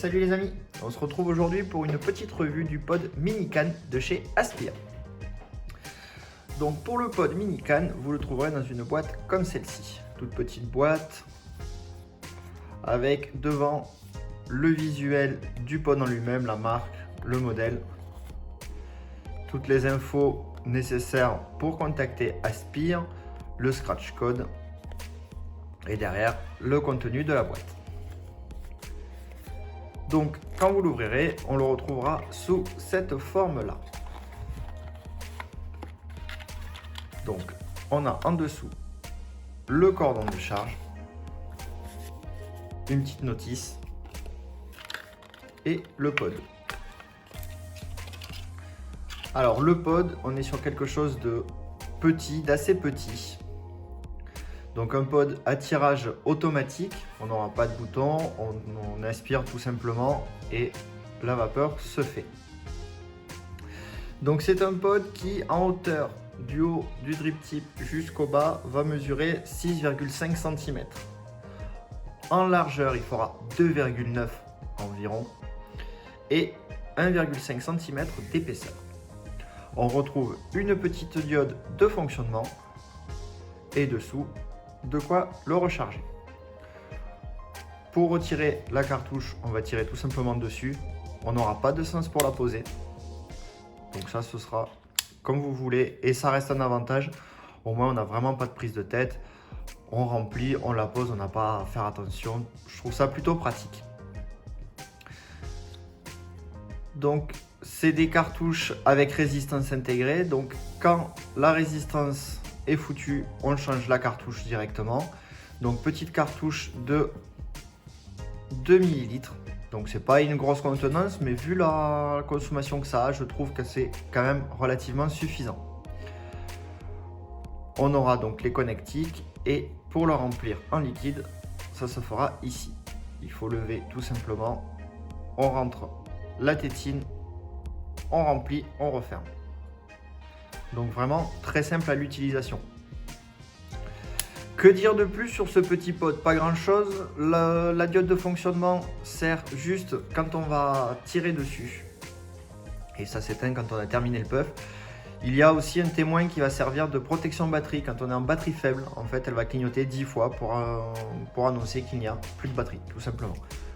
salut les amis. On se retrouve aujourd'hui pour une petite revue du pod Minican de chez Aspire. Donc pour le pod Minican, vous le trouverez dans une boîte comme celle-ci. Toute petite boîte avec devant le visuel du pod en lui-même, la marque, le modèle, toutes les infos nécessaires pour contacter Aspire, le scratch code et derrière le contenu de la boîte. Donc quand vous l'ouvrirez, on le retrouvera sous cette forme-là. Donc on a en dessous le cordon de charge, une petite notice et le pod. Alors le pod, on est sur quelque chose de petit, d'assez petit. Donc un pod à tirage automatique, on n'aura pas de bouton, on aspire tout simplement et la vapeur se fait. Donc c'est un pod qui en hauteur du haut du drip tip jusqu'au bas va mesurer 6,5 cm. En largeur il fera 2,9 environ et 1,5 cm d'épaisseur. On retrouve une petite diode de fonctionnement et dessous de quoi le recharger. Pour retirer la cartouche, on va tirer tout simplement dessus. On n'aura pas de sens pour la poser. Donc ça, ce sera comme vous voulez et ça reste un avantage. Au moins, on n'a vraiment pas de prise de tête. On remplit, on la pose, on n'a pas à faire attention. Je trouve ça plutôt pratique. Donc, c'est des cartouches avec résistance intégrée. Donc, quand la résistance est foutu, on change la cartouche directement. Donc petite cartouche de 2 ml. Donc c'est pas une grosse contenance, mais vu la consommation que ça a, je trouve que c'est quand même relativement suffisant. On aura donc les connectiques et pour le remplir en liquide, ça se fera ici. Il faut lever tout simplement, on rentre la tétine, on remplit, on referme. Donc vraiment très simple à l'utilisation. Que dire de plus sur ce petit pod? Pas grand chose. La diode de fonctionnement sert juste quand on va tirer dessus. Et ça s'éteint quand on a terminé le puff. Il y a aussi un témoin qui va servir de protection batterie. Quand on est en batterie faible, en fait, elle va clignoter 10 fois pour annoncer qu'il n'y a plus de batterie, tout simplement.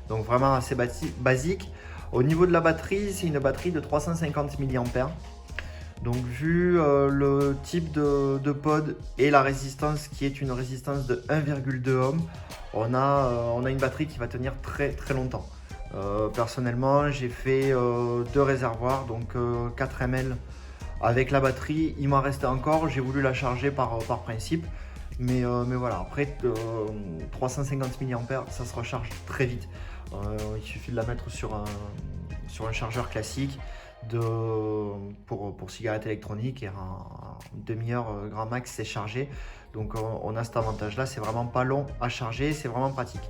Donc vraiment assez basique. Au niveau de la batterie, c'est une batterie de 350 mAh. Donc vu le type de pod et la résistance qui est une résistance de 1,2 ohm, on a une batterie qui va tenir très très longtemps. Personnellement, j'ai fait 2 réservoirs, donc 4 ml avec la batterie. Il m'en restait encore, j'ai voulu la charger par principe. Mais voilà, après 350 mAh, ça se recharge très vite. Il suffit de la mettre sur un chargeur classique. Pour cigarette électronique et en demi-heure grand max c'est chargé. Donc on a cet avantage là, c'est vraiment pas long à charger, c'est vraiment pratique.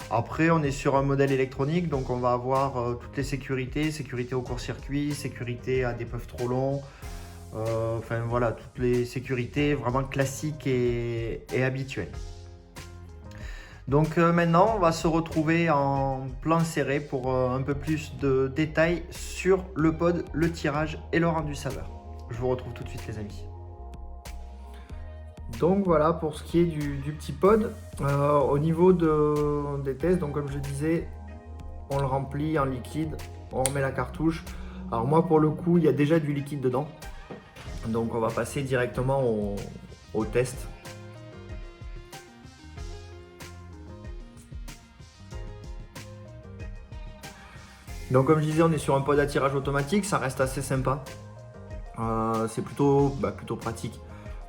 Après on est sur un modèle électronique, donc on va avoir toutes les sécurité au court-circuit, sécurité à des puffs trop longs, enfin voilà, toutes les sécurités vraiment classiques et habituelles. Donc maintenant, on va se retrouver en plan serré pour un peu plus de détails sur le pod, le tirage et le rendu saveur. Je vous retrouve tout de suite les amis. Donc voilà pour ce qui est du petit pod. Au niveau des tests, donc comme je disais, on le remplit en liquide, on remet la cartouche. Alors moi pour le coup, il y a déjà du liquide dedans. Donc on va passer directement au test. Donc comme je disais, on est sur un pod à tirage automatique, ça reste assez sympa. C'est plutôt pratique.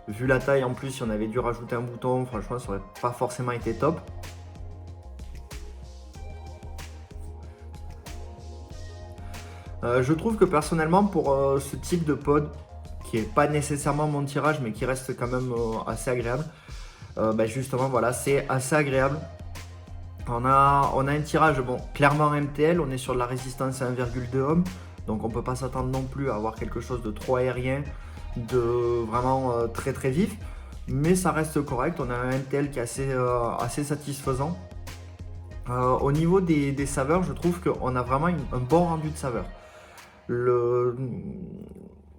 Vu la taille en plus, si on avait dû rajouter un bouton, franchement ça aurait pas forcément été top. Je trouve que personnellement pour ce type de pod, qui est pas nécessairement mon tirage mais qui reste quand même assez agréable, justement voilà, c'est assez agréable. On a un tirage, bon, clairement MTL, on est sur de la résistance à 1,2 ohm, donc on ne peut pas s'attendre non plus à avoir quelque chose de trop aérien, de vraiment très très vif, mais ça reste correct. On a un MTL qui est assez satisfaisant. Au niveau des saveurs, je trouve qu'on a vraiment un bon rendu de saveur.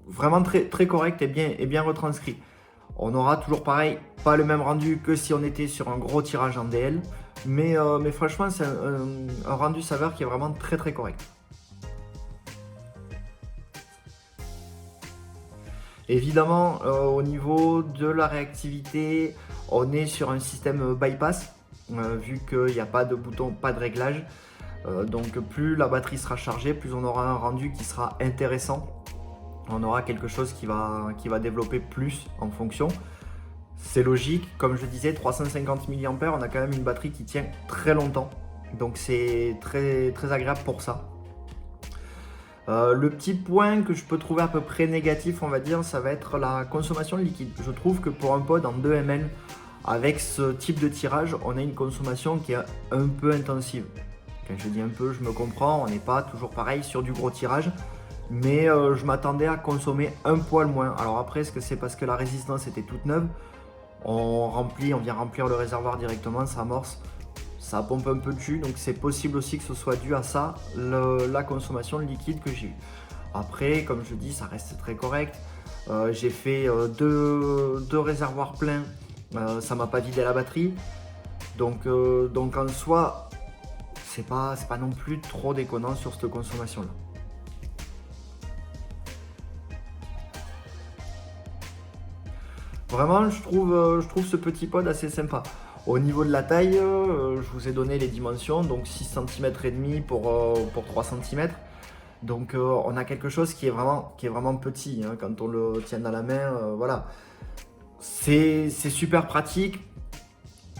Vraiment très correct et bien retranscrit. On aura toujours pareil, pas le même rendu que si on était sur un gros tirage en DL, mais franchement c'est un rendu saveur qui est vraiment très correct. Évidemment, au niveau de la réactivité, on est sur un système bypass, vu qu'il n'y a pas de bouton, pas de réglage. Donc plus la batterie sera chargée, plus on aura un rendu qui sera intéressant. On aura quelque chose qui va développer plus en fonction. C'est logique, comme je disais, 350 mAh, on a quand même une batterie qui tient très longtemps. Donc c'est très agréable pour ça. Le petit point que je peux trouver à peu près négatif, on va dire, ça va être la consommation de liquide. Je trouve que pour un pod en 2 ml, avec ce type de tirage, on a une consommation qui est un peu intensive. Quand je dis un peu, je me comprends, on n'est pas toujours pareil sur du gros tirage. Mais je m'attendais à consommer un poil moins. Alors après, est-ce que c'est parce que la résistance était toute neuve? On vient remplir le réservoir directement, ça amorce, ça pompe un peu de jus, donc c'est possible aussi que ce soit dû à ça, la consommation de liquide que j'ai eu. Après, comme je dis, ça reste très correct. J'ai fait deux réservoirs pleins, ça m'a pas vidé la batterie. Donc en soi, c'est pas non plus trop déconnant sur cette consommation-là. Vraiment, je trouve ce petit pod assez sympa. Au niveau de la taille, je vous ai donné les dimensions, donc 6 cm et demi pour 3 cm. Donc on a quelque chose qui est vraiment petit, hein, quand on le tient dans la main, voilà. C'est super pratique,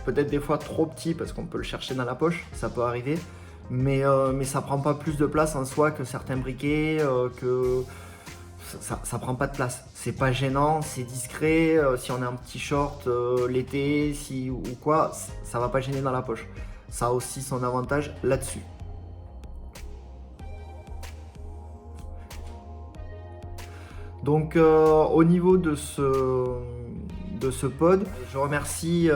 peut-être des fois trop petit parce qu'on peut le chercher dans la poche, ça peut arriver. Mais ça prend pas plus de place en soi que certains briquets, ça prend pas de place. C'est pas gênant, c'est discret. Si on a un petit short l'été, ou quoi, ça va pas gêner dans la poche. Ça a aussi son avantage là-dessus. Donc au niveau de ce pod, je remercie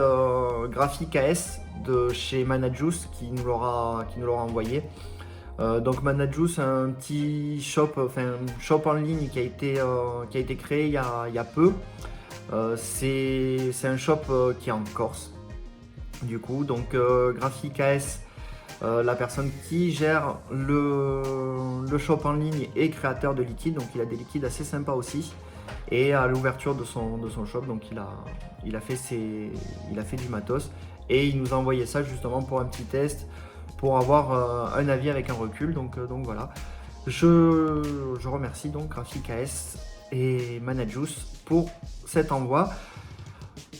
Graphic AS de chez Manajuice qui nous l'aura envoyé. Donc Manajuice, un petit shop, shop en ligne qui a été créé il y a peu. C'est un shop qui est en Corse, du coup. Donc Graphic AS, la personne qui gère le shop en ligne est créateur de liquides, donc il a des liquides assez sympas aussi. Et à l'ouverture de son shop, donc il a fait du matos et il nous a envoyé ça justement pour un petit test, pour avoir un avis avec un recul. Donc voilà, je remercie donc Graphic AS et Manajuice pour cet envoi.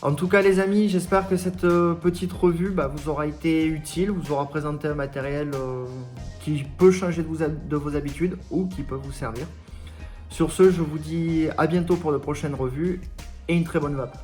En tout cas les amis, j'espère que cette petite revue vous aura été utile, vous aura présenté un matériel qui peut changer de vos habitudes ou qui peut vous servir. Sur ce, je vous dis à bientôt pour de prochaines revues et une très bonne vape.